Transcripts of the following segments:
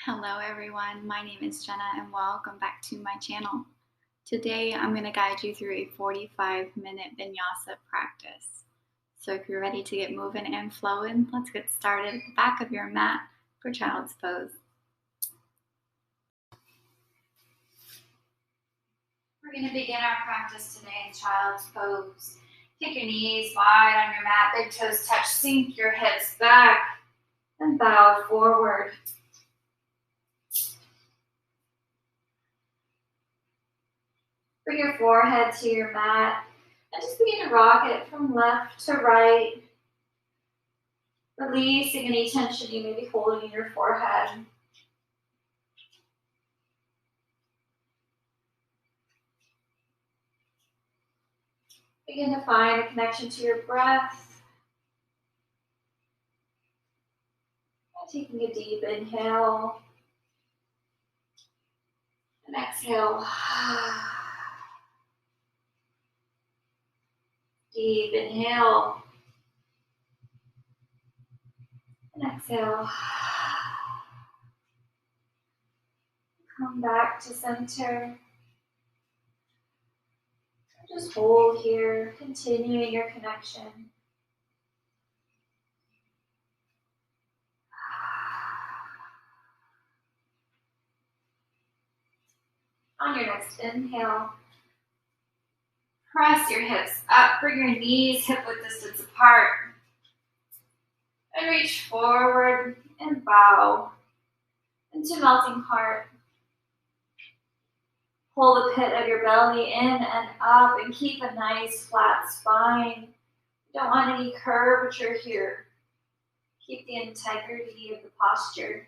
Hello everyone, my name is Jenna and welcome back to my channel. Today I'm going to guide you through a 45-minute vinyasa practice. So if you're ready to get moving and flowing, let's get started at the back of your mat for child's pose. We're going to begin our practice today in child's pose. Kick your knees wide on your mat, big toes touch, sink your hips back and bow forward. Bring your forehead to your mat and just begin to rock it from left to right, releasing any tension you may be holding in your forehead. Begin to find a connection to your breath. And taking a deep inhale and exhale. Deep inhale and exhale. Come back to center. Just hold here, continuing your connection. On your next inhale, press your hips up, bring your knees hip-width distance apart. And reach forward and bow into melting heart. Pull the pit of your belly in and up and keep a nice flat spine. You don't want any curvature here. Keep the integrity of the posture.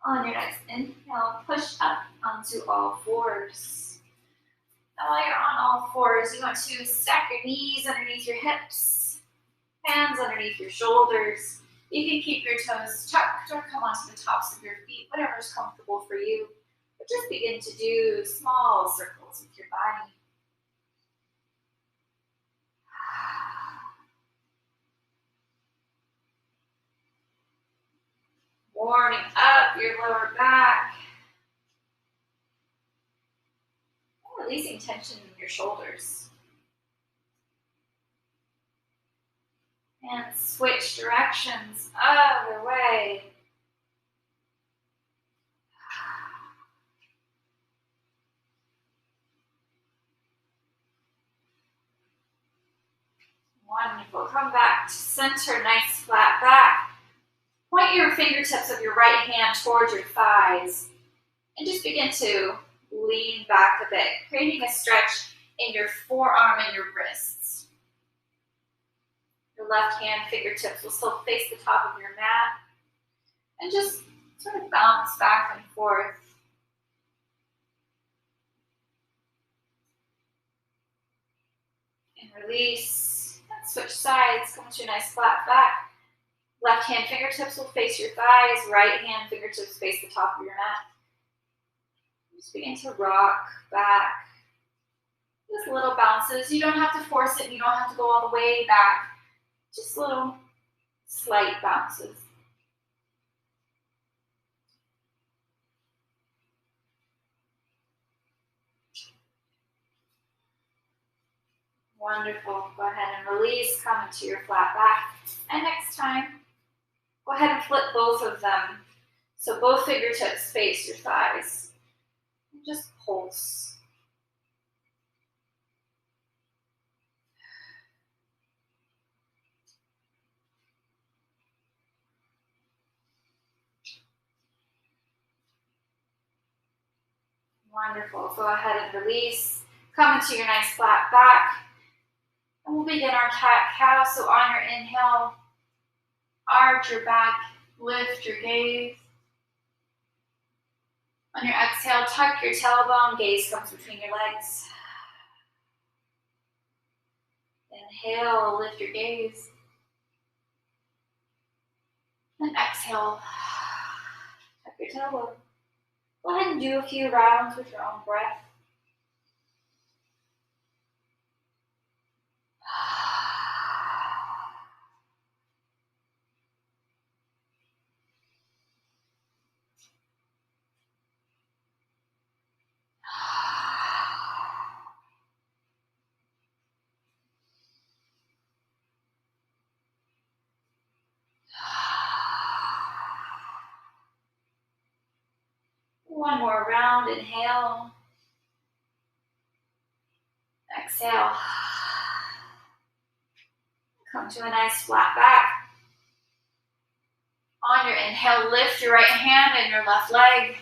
On your next inhale, push up onto all fours. Now while you're on all fours, you want to stack your knees underneath your hips, hands underneath your shoulders. You can keep your toes tucked or come onto the tops of your feet, whatever is comfortable for you. But just begin to do small circles with your body. Warming up your lower back. And releasing tension in your shoulders. And switch directions, other way. Wonderful. Come back to center, nice flat back. Point your fingertips of your right hand towards your thighs. And just begin to lean back a bit, creating a stretch in your forearm and your wrists. Your left hand fingertips will still face the top of your mat. And just sort of bounce back and forth. And release. And switch sides. Come to a nice flat back. Left hand fingertips will face your thighs. Right hand fingertips face the top of your mat. Just begin to rock back. Just little bounces. You don't have to force it. You don't have to go all the way back. Just little slight bounces. Wonderful. Go ahead and release. Come into your flat back. And next time, go ahead and flip both of them. So both fingertips face your thighs. And just pulse. Wonderful. Go ahead and release. Come into your nice flat back. And we'll begin our cat-cow. So on your inhale, arch your back, lift your gaze. On your exhale, tuck your tailbone, gaze comes between your legs. Inhale, lift your gaze. And exhale, tuck your tailbone. Go ahead and do a few rounds with your own breath. One more round, inhale. Exhale. Come to a nice flat back. On your inhale, lift your right hand and your left leg.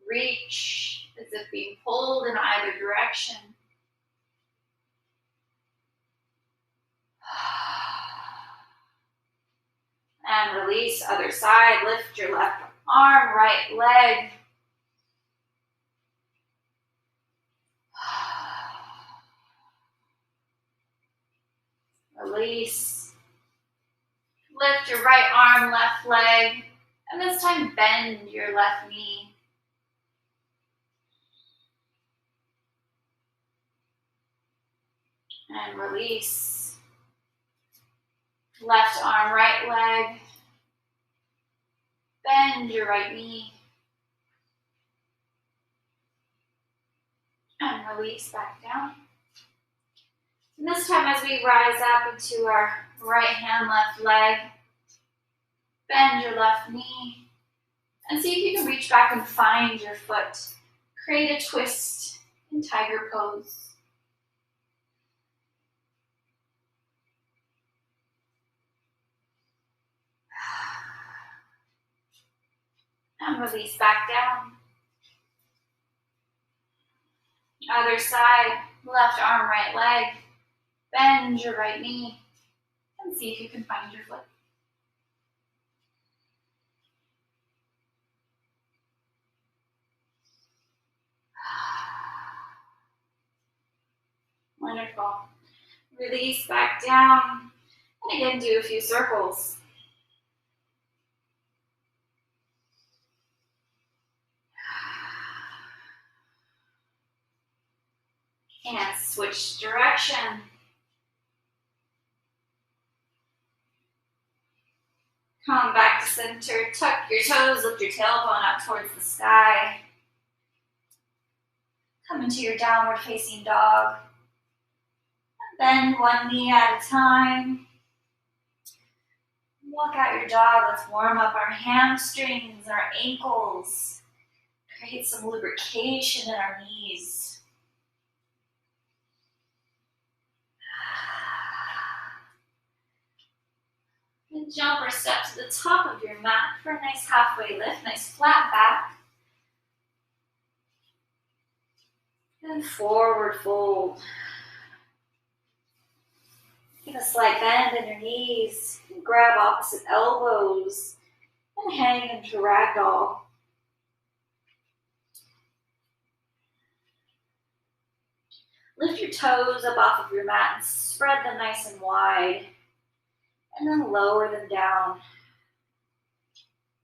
Reach as if being pulled in either direction. And release, other side. Lift your left arm, right leg. Release. Lift your right arm, left leg. And this time bend your left knee. And release. Left arm, right leg. Bend your right knee. And release back down. And this time as we rise up into our right hand, left leg, bend your left knee. And see if you can reach back and find your foot. Create a twist in tiger pose. And release back down. Other side, left arm, right leg. Bend your right knee. And see if you can find your foot. Wonderful. Release back down. And again, do a few circles. And switch direction. Come back to center. Tuck your toes. Lift your tailbone up towards the sky. Come into your downward facing dog. Bend one knee at a time. Walk out your dog. Let's warm up our hamstrings, our ankles. Create some lubrication in our knees. And jump or step to the top of your mat for a nice halfway lift, nice flat back. And forward fold. Give a slight bend in your knees. Grab opposite elbows and hang into ragdoll. Lift your toes up off of your mat and spread them nice and wide. And then lower them down.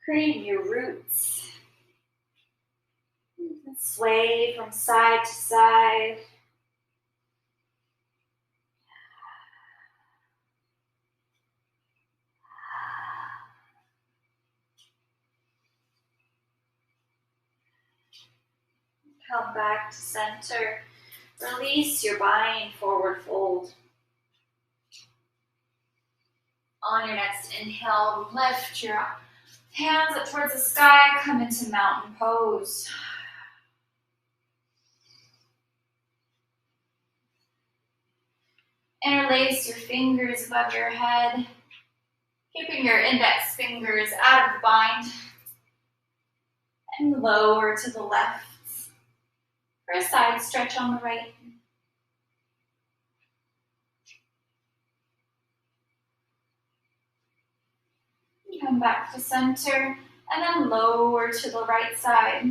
Creating your roots. And sway from side to side. Come back to center. Release your bind, forward fold. On your next inhale, lift your hands up towards the sky, come into mountain pose. Interlace your fingers above your head, keeping your index fingers out of the bind. And lower to the left for a side stretch on the right. Come back to center and then lower to the right side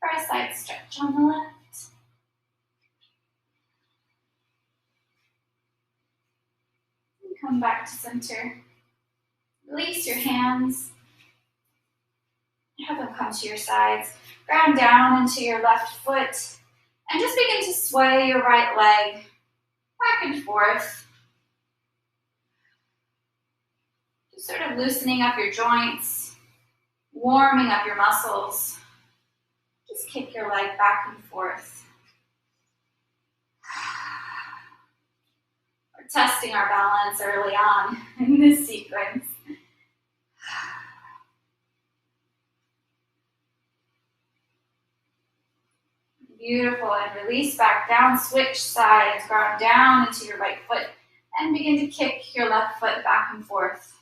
for a side stretch on the left. And come back to center. Release your hands. Have them come to your sides. Ground down into your left foot. And just begin to sway your right leg back and forth. Just sort of loosening up your joints, warming up your muscles. Just kick your leg back and forth. We're testing our balance early on in this sequence. Beautiful, and release back down, switch sides, ground down into your right foot, and begin to kick your left foot back and forth.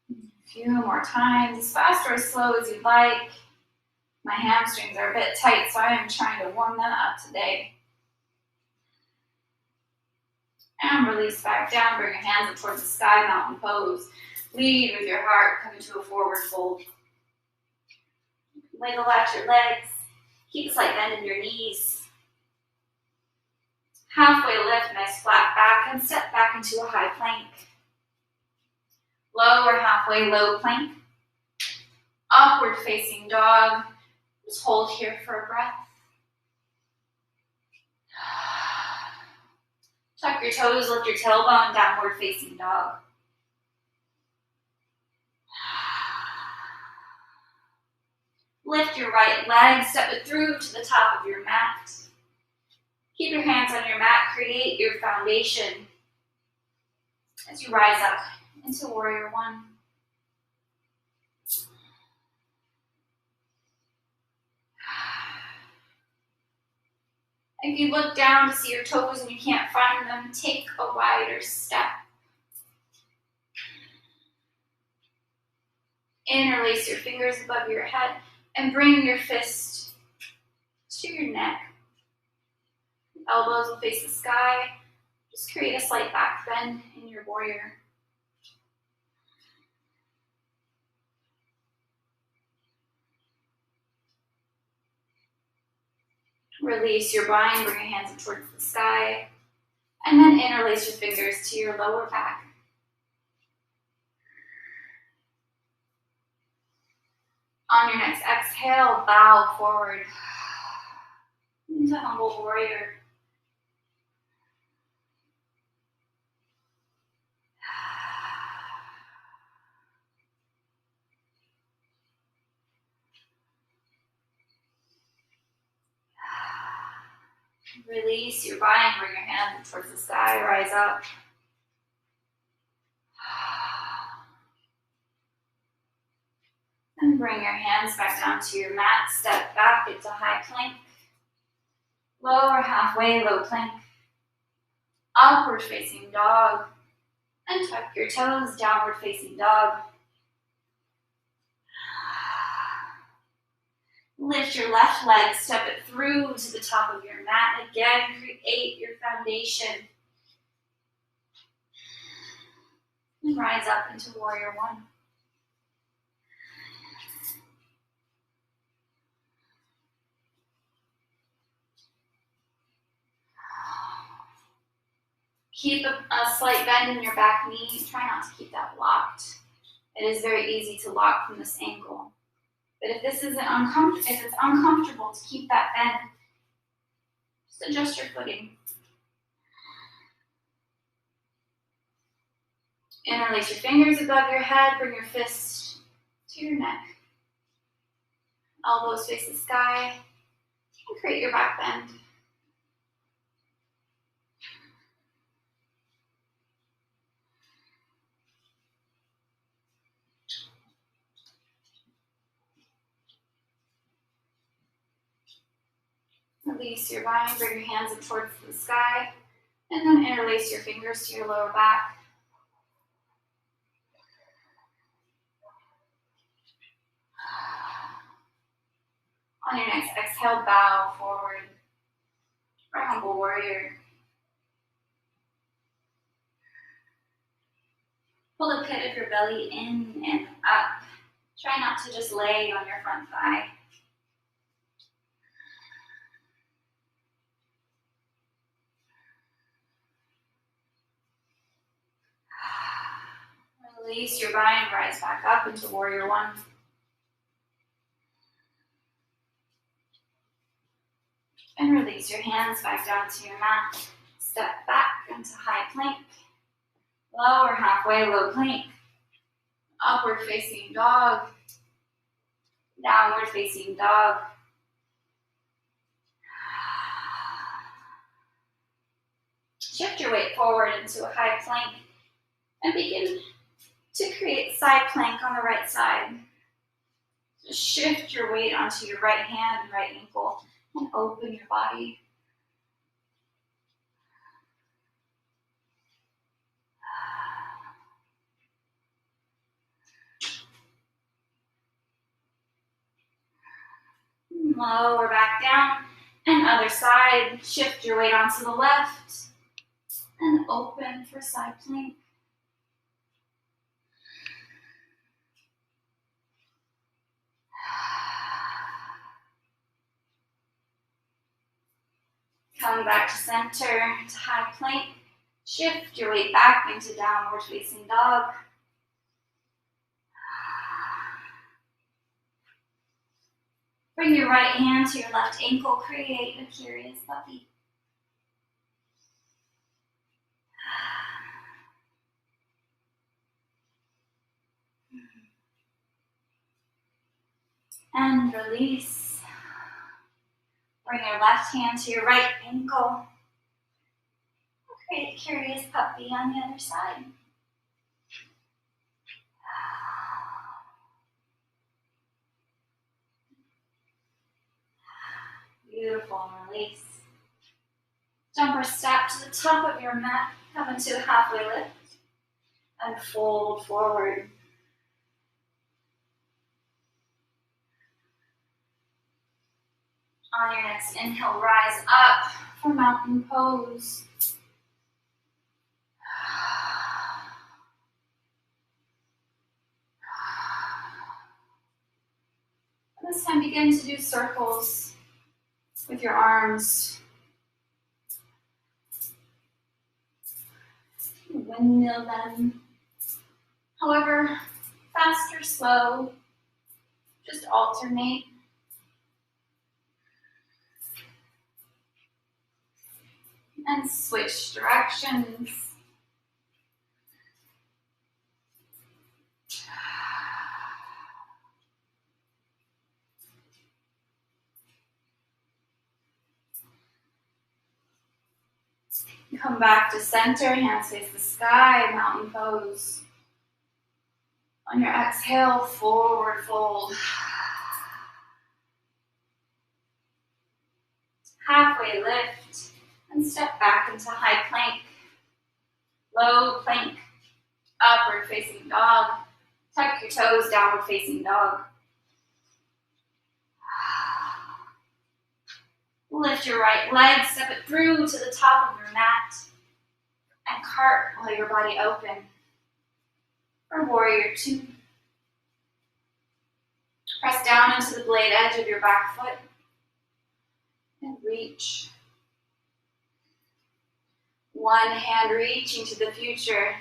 A few more times, as fast or as slow as you'd like. My hamstrings are a bit tight, so I am trying to warm them up today. And release back down, bring your hands up towards the sky, mountain pose. Lead with your heart, come into a forward fold. Wiggle out your legs, keep a slight bend in your knees. Halfway lift, nice flat back, and step back into a high plank. Lower halfway low plank. Upward facing dog. Just hold here for a breath. Tuck your toes, lift your tailbone, downward facing dog. Lift your right leg, step it through to the top of your mat. Keep your hands on your mat, create your foundation as you rise up into Warrior One. If you look down to see your toes and you can't find them, take a wider step. Interlace your fingers above your head and bring your fist to your neck. Elbows will face the sky. Just create a slight back bend in your warrior. Release your bind, bring your hands up towards the sky, and then interlace your fingers to your lower back. On your next exhale, bow forward into humble warrior. Release your bind, bring your hands towards the sky, rise up. And bring your hands back down to your mat, step back into high plank. Lower halfway, low plank. Upward facing dog. And tuck your toes, downward facing dog. Lift your left leg, step it through to the top of your mat. Again, create your foundation. And rise up into Warrior One. Keep a slight bend in your back knee. Try not to keep that locked. It is very easy to lock from this angle. But if this isn't uncomfortable, if it's uncomfortable to keep that bend, just adjust your footing. Interlace your fingers above your head, bring your fist to your neck. Elbows face the sky, and create your back bend. Release your bind, bring your hands up towards the sky, and then interlace your fingers to your lower back. On your next exhale, bow forward for humble warrior. Pull the pit of your belly in and up. Try not to just lay on your front thigh. Release your bind, rise back up into warrior one. And release your hands back down to your mat. Step back into high plank. Lower halfway, low plank. Upward facing dog. Downward facing dog. Shift your weight forward into a high plank and begin to create side plank on the right side. Just shift your weight onto your right hand and right ankle and open your body. Lower back down and other side. Shift your weight onto the left and open for side plank. Come back to center, to high plank. Shift your weight back into downward facing dog. Bring your right hand to your left ankle. Create a curious puppy. And release. Bring your left hand to your right ankle. Create a curious puppy on the other side. Beautiful, and release. Jump or step to the top of your mat. Come into a halfway lift. And fold forward. On your next inhale, rise up for mountain pose. This time, begin to do circles with your arms. Windmill them. However, fast or slow, just alternate. And switch directions. Come back to center, hands face the sky, mountain pose. On your exhale, forward fold. Halfway lift and step back into high plank. Low plank, upward facing dog. Tuck your toes, downward facing dog. Lift your right leg, step it through to the top of your mat, and cartwheel your body open for warrior two. Press down into the blade edge of your back foot and reach. One hand reaching to the future,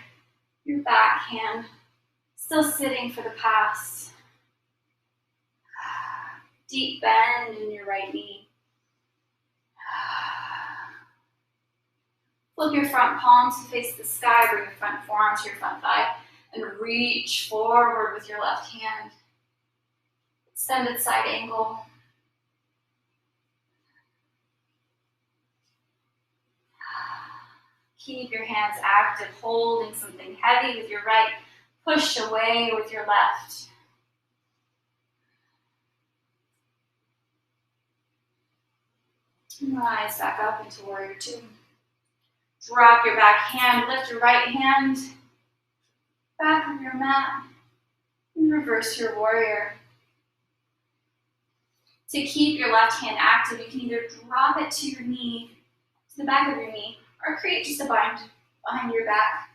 your back hand still sitting for the past. Deep bend in your right knee. Flip your front palms to face the sky, bring your front forearm to your front thigh, and reach forward with your left hand. Extended side angle. Keep your hands active, holding something heavy with your right. Push away with your left. And rise back up into warrior two. Drop your back hand, lift your right hand back on your mat, and reverse your warrior. To keep your left hand active, you can either drop it to your knee, to the back of your knee, or create just a bind behind your back.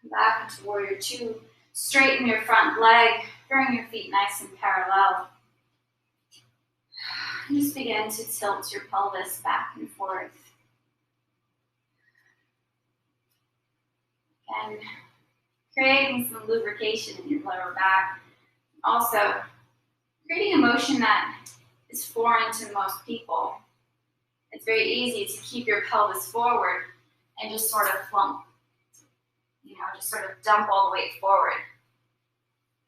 Come back into warrior two. Straighten your front leg, bring your feet nice and parallel. Just begin to tilt your pelvis back and forth. And creating some lubrication in your lower back. Also, creating a motion that is foreign to most people. It's very easy to keep your pelvis forward and just sort of flump. Just sort of dump all the weight forward.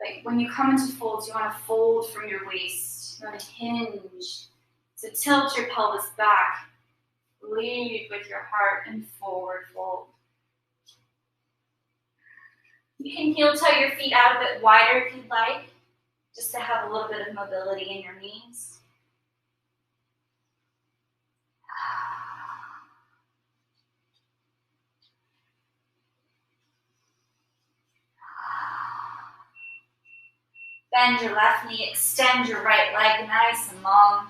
Like when you come into folds, you want to fold from your waist. You want to hinge. So tilt your pelvis back. Lead with your heart and forward fold. You can heel toe your feet out a bit wider if you'd like, just to have a little bit of mobility in your knees. Bend your left knee, extend your right leg nice and long.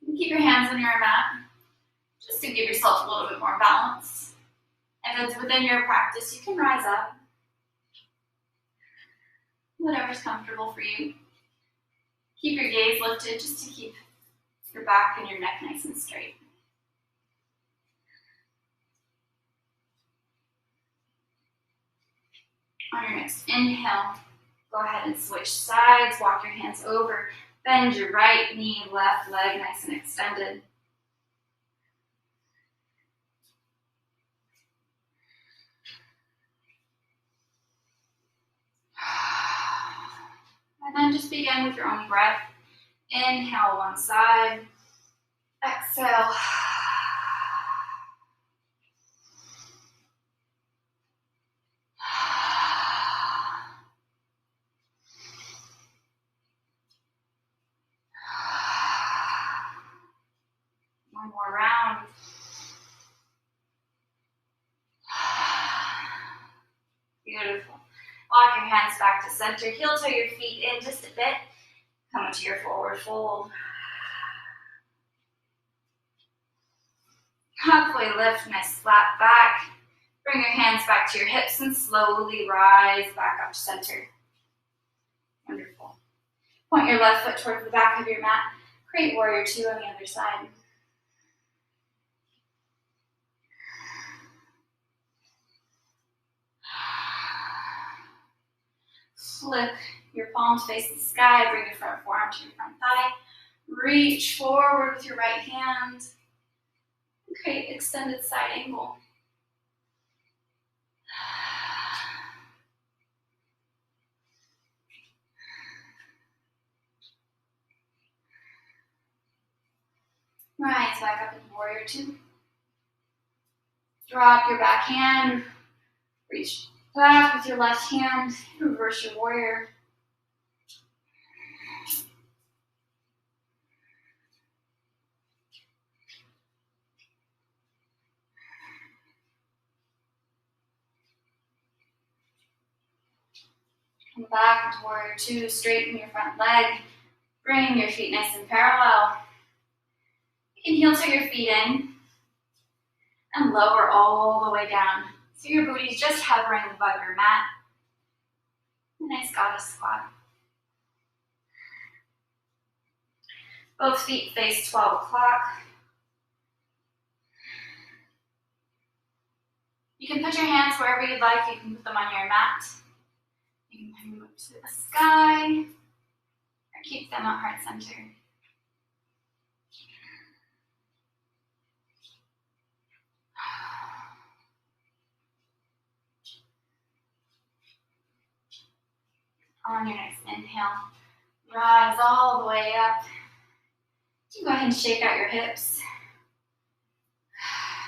Keep your hands on your mat, just to give yourself a little bit more balance. If it's within your practice, you can rise up. Whatever's comfortable for you. Keep your gaze lifted just to keep your back and your neck nice and straight. On your next inhale, go ahead and switch sides, walk your hands over, bend your right knee, left leg nice and extended. And then just begin with your own breath. Inhale one side, exhale. One more round. Beautiful. Walk your hands back to center. Heel toe your feet in just a bit. Come into your forward fold. Halfway lift, nice flat back. Bring your hands back to your hips and slowly rise back up to center. Wonderful. Point your left foot toward the back of your mat. Create warrior two on the other side. Flip your palms face the sky. Bring your front forearm to your front thigh. Reach forward with your right hand. And create extended side angle. Rise back up in warrior two. Drop your back hand. Reach back with your left hand. Reverse your warrior. Come back into warrior two. Straighten your front leg. Bring your feet nice and parallel. You can heel toe your feet in and lower all the way down. So your booty's just hovering above your mat. A nice goddess squat. Both feet face 12 o'clock. You can put your hands wherever you'd like. You can put them on your mat. You can bring them up to the sky or keep them at heart center. On your next inhale, rise all the way up. You can go ahead and shake out your hips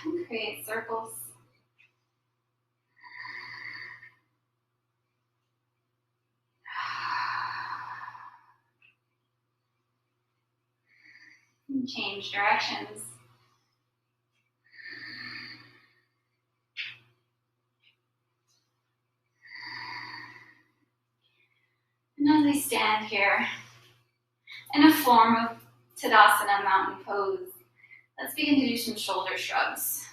and create circles. And change directions. And as we stand here in a form of Tadasana mountain pose, let's begin to do some shoulder shrugs.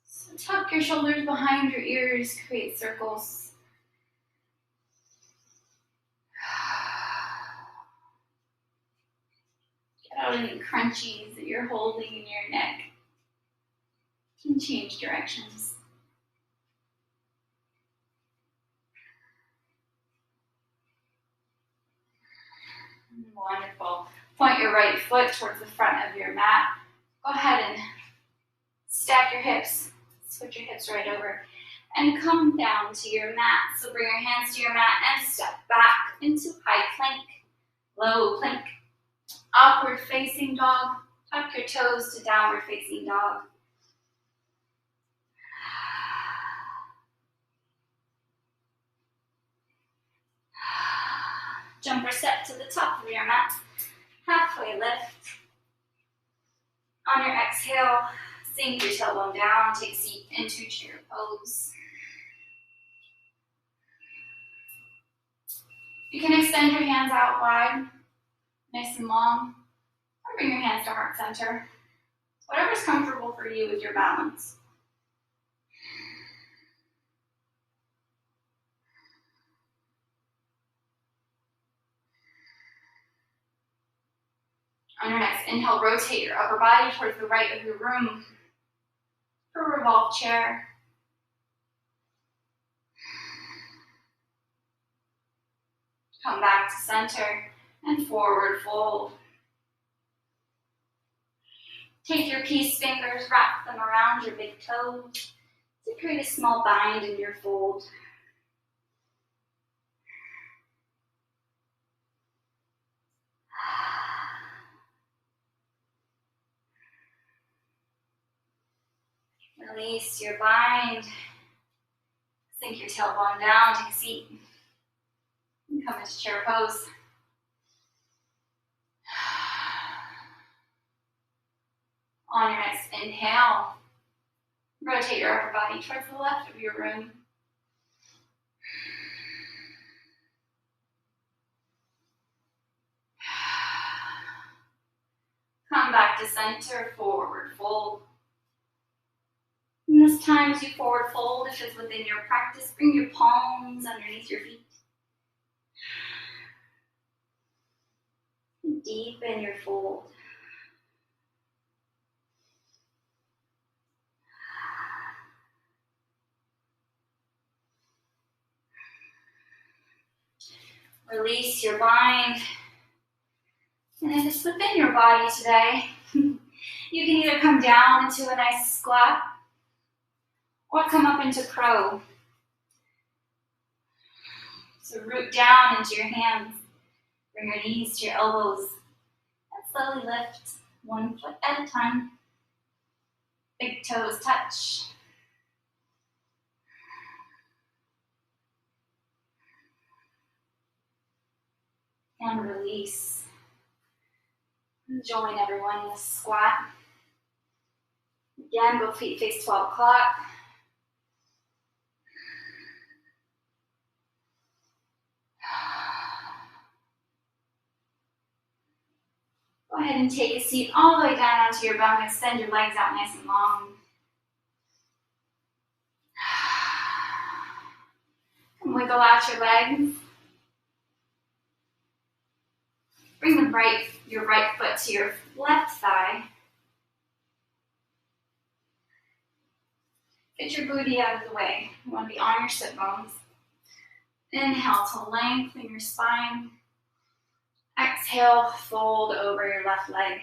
So tuck your shoulders behind your ears, create circles. Let out any crunchies that you're holding in your neck. You can change directions. Wonderful. Point your right foot towards the front of your mat. Go ahead and stack your hips. Switch your hips right over. And come down to your mat. So bring your hands to your mat and step back into high plank, low plank, upward facing dog. Tuck your toes to downward facing dog. Jump or step to the top of your mat. Halfway lift. On your exhale, sink your tailbone down. Take a seat into chair pose. You can extend your hands out wide, nice and long, or bring your hands to heart center. Whatever's comfortable for you with your balance. On your next inhale, rotate your upper body towards the right of your room for a revolved chair. Come back to center and forward fold. Take your peace fingers, wrap them around your big toes to create a small bind in your fold. Release your bind. Sink your tailbone down, take a seat. And come into chair pose. On your next inhale, rotate your upper body towards the left of your room. Come back to center, forward fold. And this time as you forward fold, if it's within your practice, bring your palms underneath your feet. Deepen your fold. Release your bind. And if it's within your body today, you can either come down into a nice squat or come up into crow. So root down into your hands. Bring your knees to your elbows and slowly lift one foot at a time. Big toes touch. And release. Join everyone in the squat. Again, both feet face 12 o'clock. Go ahead and take a seat all the way down onto your bum. Extend your legs out nice and long. And wiggle out your legs. Bring your right foot to your left thigh. Get your booty out of the way. You want to be on your sit bones. Inhale to lengthen your spine. Exhale, fold over your left leg.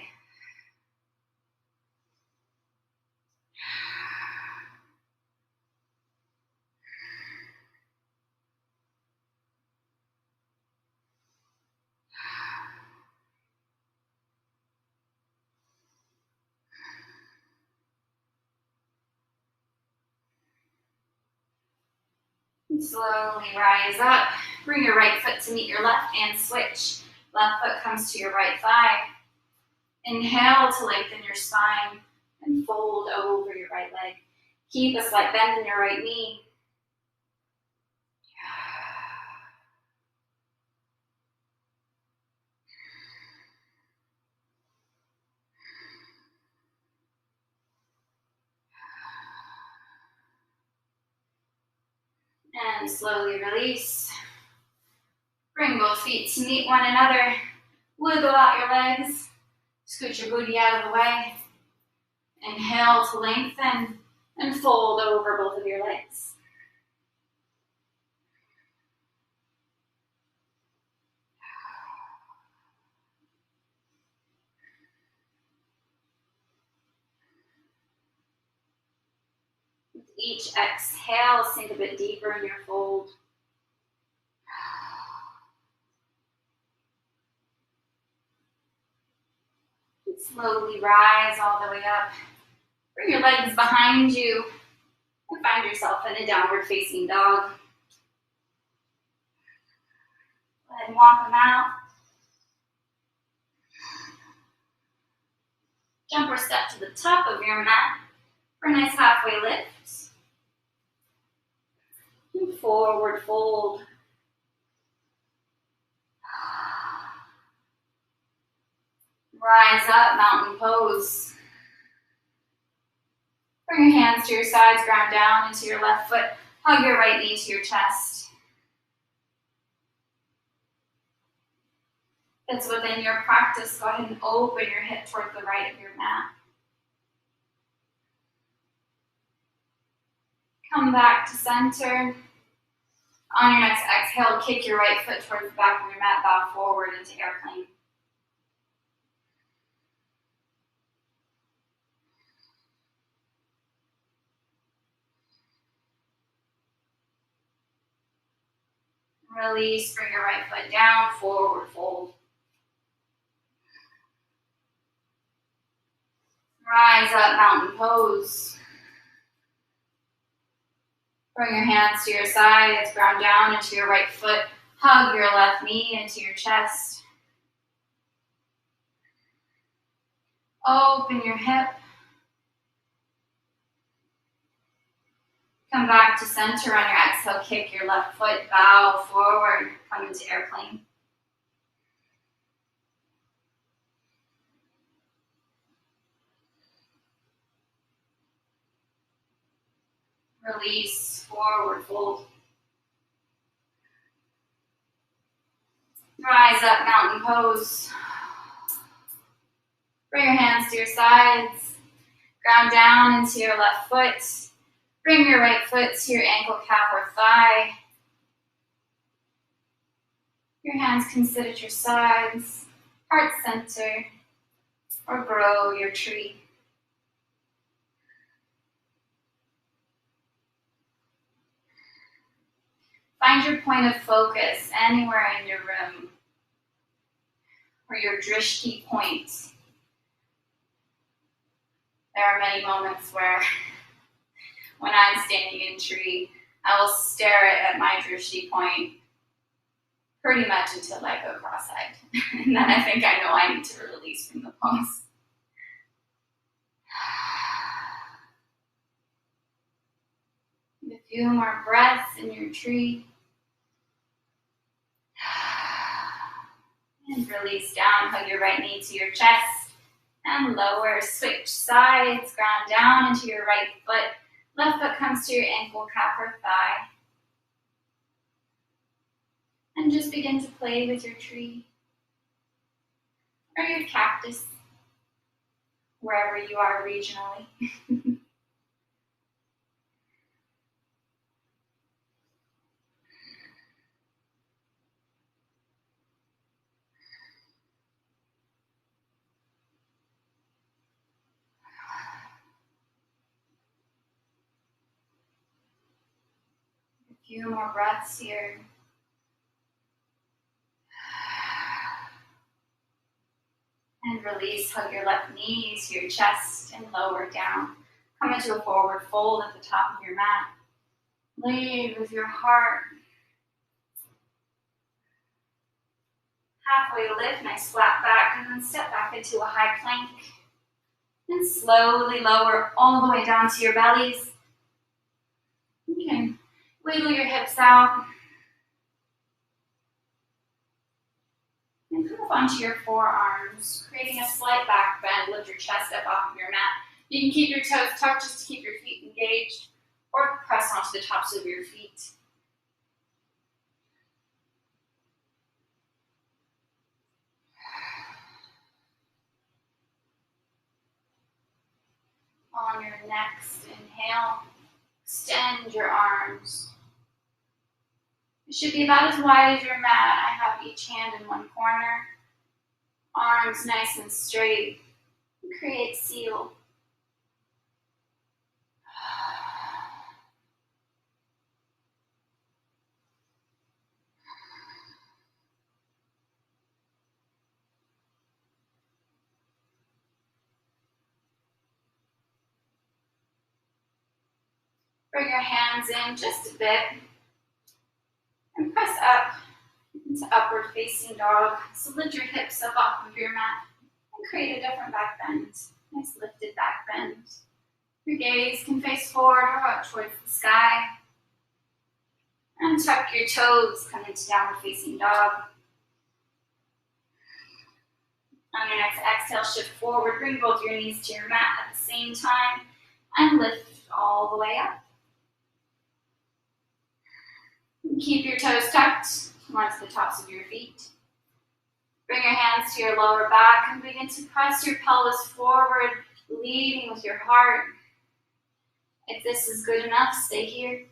Slowly rise up. Bring your right foot to meet your left and switch. Left foot comes to your right thigh. Inhale to lengthen your spine and fold over your right leg. Keep a slight bend in your right knee. And slowly release. Bring both feet to meet one another. Wiggle out your legs. Scoot your booty out of the way. Inhale to lengthen and fold over both of your legs. With each exhale, sink a bit deeper in your fold. Slowly rise all the way up. Bring your legs behind you and find yourself in a downward facing dog. Go ahead and walk them out. Jump or step to the top of your mat for a nice halfway lift. And forward fold. Rise up, mountain pose. Bring your hands to your sides, ground down into your left foot. Hug your right knee to your chest. If it's within your practice, go ahead and open your hip toward the right of your mat. Come back to center. On your next exhale, kick your right foot towards the back of your mat, bow forward into airplane. Release, bring your right foot down, forward fold. Rise up, mountain pose. Bring your hands to your sides, ground down into your right foot. Hug your left knee into your chest. Open your hip. Come back to center on your exhale. Kick your left foot, bow forward, come into airplane. Release, forward fold. Rise up, mountain pose. Bring your hands to your sides. Ground down into your left foot. Bring your right foot to your ankle, calf, or thigh. Your hands can sit at your sides, heart center, or grow your tree. Find your point of focus anywhere in your room, or your drishti point. There are many moments where, when I'm standing in tree, I will stare at my drishti point pretty much until I go cross-eyed. And then I think I know I need to release from the pose. A few more breaths in your tree. And release down, hug your right knee to your chest. And lower, switch sides, ground down into your right foot. Left foot comes to your ankle, calf, or thigh. And just begin to play with your tree or your cactus, wherever you are regionally. A few more breaths here. And release, hug your left knee to your chest and lower down. Come into a forward fold at the top of your mat. Lead with your heart. Halfway lift, nice flat back, and then step back into a high plank. And slowly lower all the way down to your bellies. You can wiggle your hips out. And come up onto your forearms, creating a slight back bend. Lift your chest up off of your mat. You can keep your toes tucked just to keep your feet engaged, or press onto the tops of your feet. And next, inhale, extend your arms. It should be about as wide as your mat. I have each hand in one corner. Arms nice and straight. Create seal. Bring your hands in just a bit and press up into upward facing dog. So lift your hips up off of your mat and create a different back bend. Nice lifted back bend. Your gaze can face forward or up towards the sky. And tuck your toes, come into downward facing dog. On your next exhale, shift forward, bring both your knees to your mat at the same time and lift all the way up. Keep your toes tucked onto the tops of your feet. Bring your hands to your lower back and begin to press your pelvis forward, leading with your heart. If this is good enough, stay here. If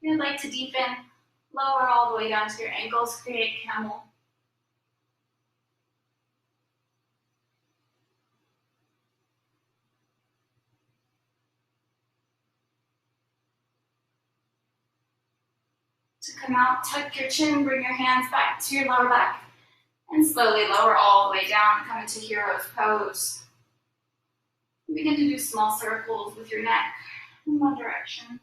you'd like to deepen, lower all the way down to your ankles, create camel. To come out, tuck your chin, bring your hands back to your lower back, and slowly lower all the way down, come into hero's pose. Begin to do small circles with your neck in one direction.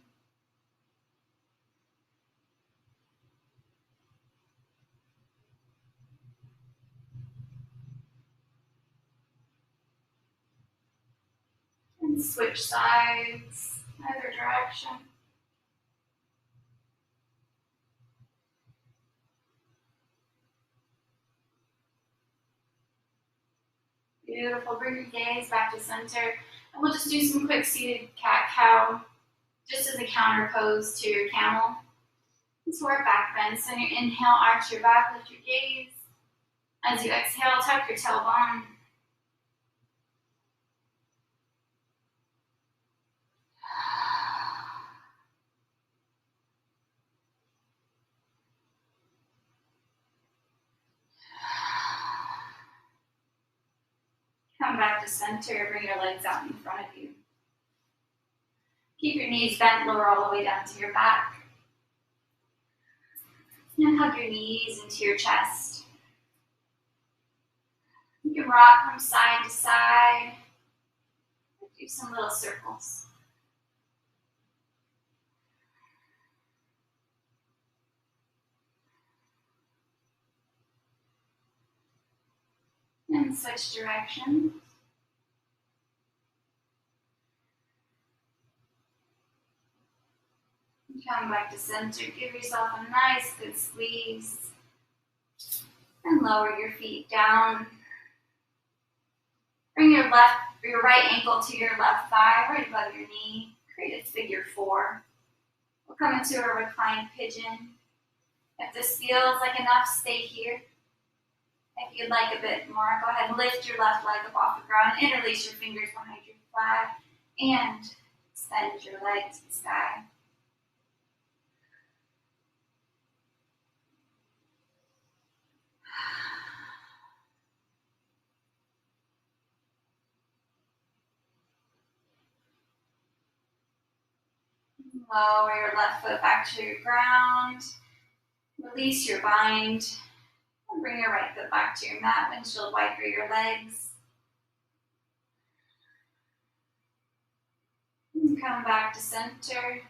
And switch sides, either direction. Beautiful. Bring your gaze back to center. And we'll just do some quick seated cat-cow, just as a counter pose to your camel. It's our back bend. So you inhale, arch your back, lift your gaze. As you exhale, tuck your tailbone. Come back to center, bring your legs out in front of you. Keep your knees bent, lower all the way down to your back. And hug your knees into your chest. You can rock from side to side. Do some little circles. And switch directions. Come back to center. Give yourself a nice good squeeze. And lower your feet down. Bring your right ankle to your left thigh, right above your knee. Create a figure four. We'll come into a reclined pigeon. If this feels like enough, stay here. If you'd like a bit more, go ahead and lift your left leg up off the ground, interlace your fingers behind your thigh, and extend your leg to the sky. Lower your left foot back to your ground. Release your bind. And bring your right foot back to your mat. Windshield wiper your legs. And come back to center.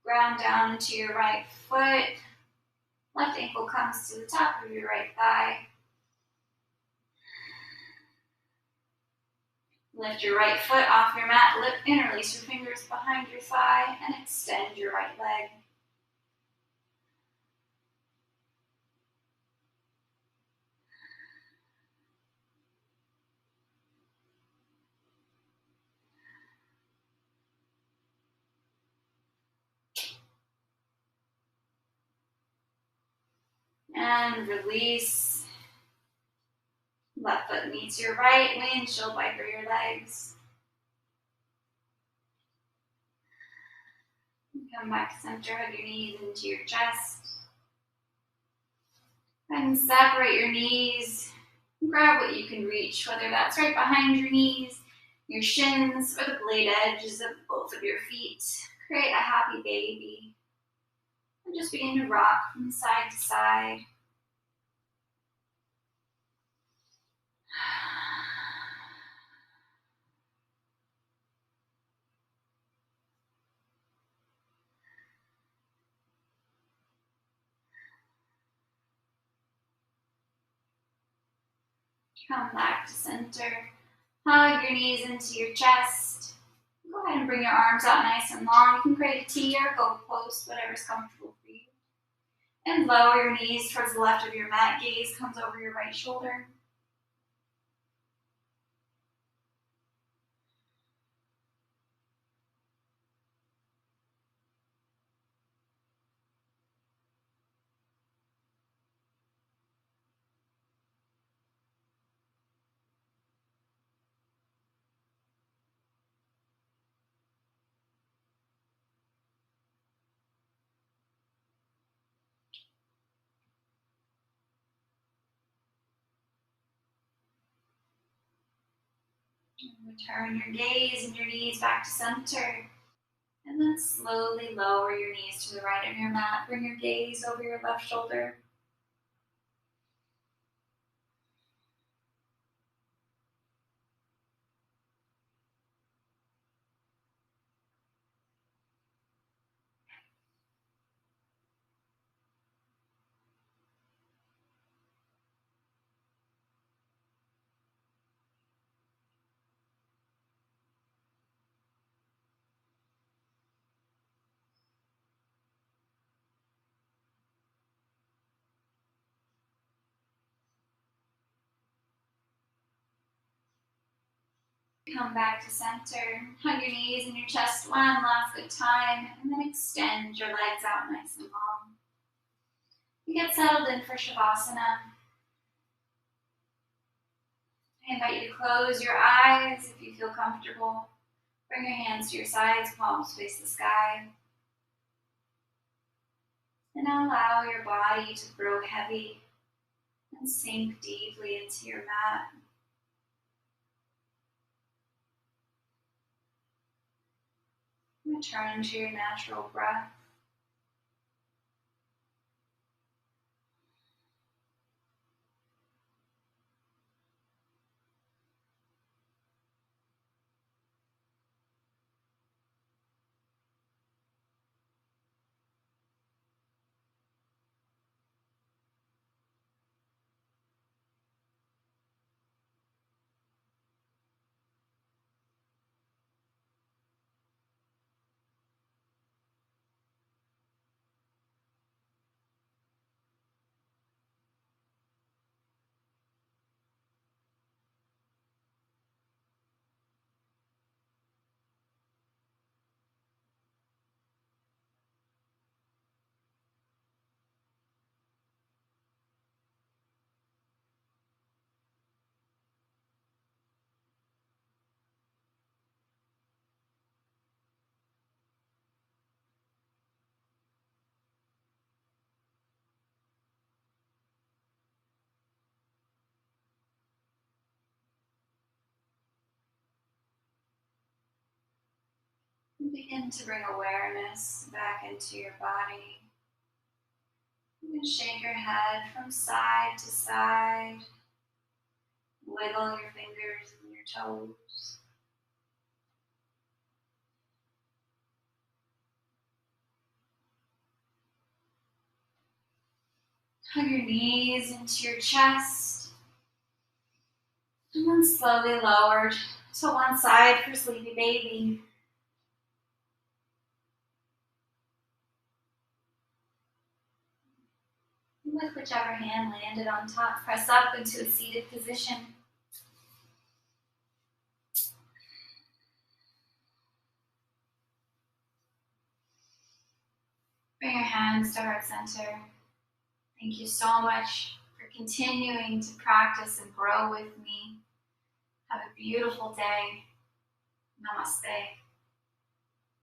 Ground down into your right foot. Left ankle comes to the top of your right thigh. Lift your right foot off your mat. Interlace your fingers behind your thigh and extend your right leg. And release. Left foot meets your right, windshield wiper your legs. Come back to center, hug your knees into your chest. And separate your knees. Grab what you can reach, whether that's right behind your knees, your shins, or the blade edges of both of your feet. Create a happy baby. And just begin to rock from side to side. Come back to center. Hug your knees into your chest. Go ahead and bring your arms out nice and long. You can create a T or go close, whatever's comfortable for you. And lower your knees towards the left of your mat. Gaze comes over your right shoulder. Return your gaze and your knees back to center. And then slowly lower your knees to the right of your mat. Bring your gaze over your left shoulder. Come back to center. Hug your knees and your chest one last good time. And then extend your legs out nice and long. You get settled in for Shavasana. I invite you to close your eyes if you feel comfortable. Bring your hands to your sides, palms face the sky. And now allow your body to grow heavy and sink deeply into your mat. Return to your natural breath. And begin to bring awareness back into your body. You can shake your head from side to side. Wiggle your fingers and your toes. Hug your knees into your chest. And then slowly lower to one side for sleepy baby. With whichever hand landed on top, press up into a seated position. Bring your hands to heart center. Thank you so much for continuing to practice and grow with me. Have a beautiful day. Namaste.